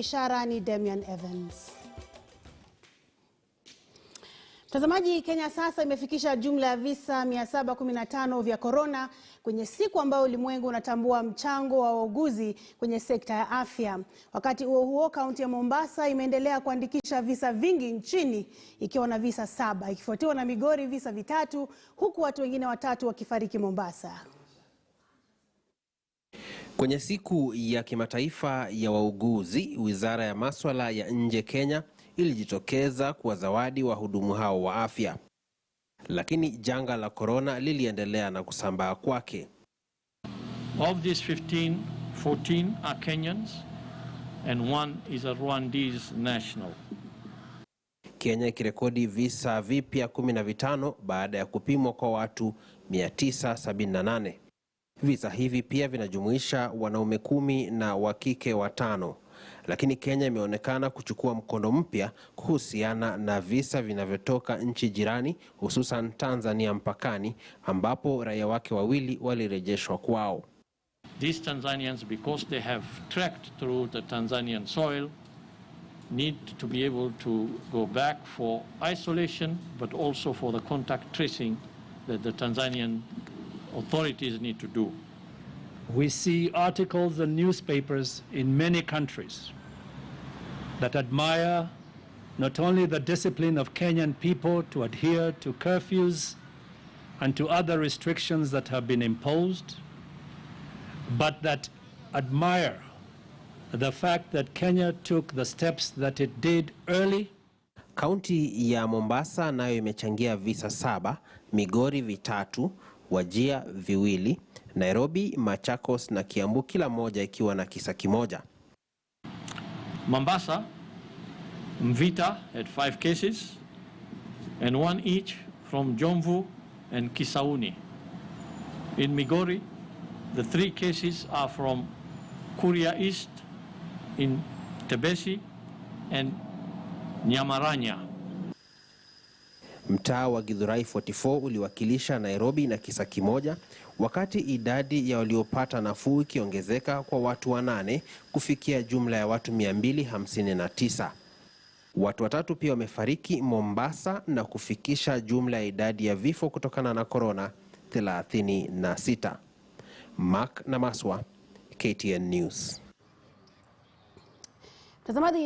Ishara ni Damian Evans. Mtazamaji, Kenya sasa imefikisha jumla ya visa 715 vya corona kwenye siku ambayo ulimwengu unatambua mchango wa wauguzi kwenye sekta ya afya. Wakati huo huo, kaunti ya Mombasa imeendelea kuandikisha visa vingi nchini ikiwa na visa 7, ikifuatiwa na Migori visa 3, huku watu wengine 3 wakifariki Mombasa. Kwenye siku ya kimataifa ya wauguzi, Wizara ya Masuala ya Nje Kenya ilijitokeza kuwazawadi wahudumu hao wa afya. Lakini janga la corona liliendelea na kusambaa kwake. Of these 15, 14 are Kenyans and 1 is a Rwandese national. Kenya ikirekodi visa vipya 15 baada ya kupimwa kwa watu 978. Visa hivi pia vinajumuisha wanaume 10 na wakike 5. Lakini Kenya imeonekana kuchukua mkondo mpya kuhusiana na visa vinavyotoka nchi jirani, hususan Tanzania mpakani, ambapo raia wake 2 walirejeshwa kwao. These Tanzanians, because they have trekked through the Tanzanian soil, need to be able to go back for isolation, but also for the contact tracing that the Tanzanian authorities need to do. We see articles and newspapers in many countries that admire not only the discipline of Kenyan people to adhere to curfews and to other restrictions that have been imposed, but that admire the fact that Kenya took the steps that it did early. Kaunti ya Mombasa nayo imechangia visa 7, Migori 3, Wajir 2, Nairobi, Machakos na Kiambu kila moja ikiwa na kisa kimoja. Mombasa, Mvita had 5 cases and 1 each from Jomvu and Kisauni. In Migori, the 3 cases are from Kuria East, in Tebesi and Nyamaranya. Mtaa wa Githurai 44 uliwakilisha Nairobi na kisa kimoja, wakati idadi ya waliopata nafuu ikiongezeka kwa watu 8 kufikia jumla ya watu 259. Watu 3 pia wamefariki Mombasa na kufikisha jumla ya idadi ya vifo kutokana na corona 36. Mark na Maswa, KTN News. Mtazamaji,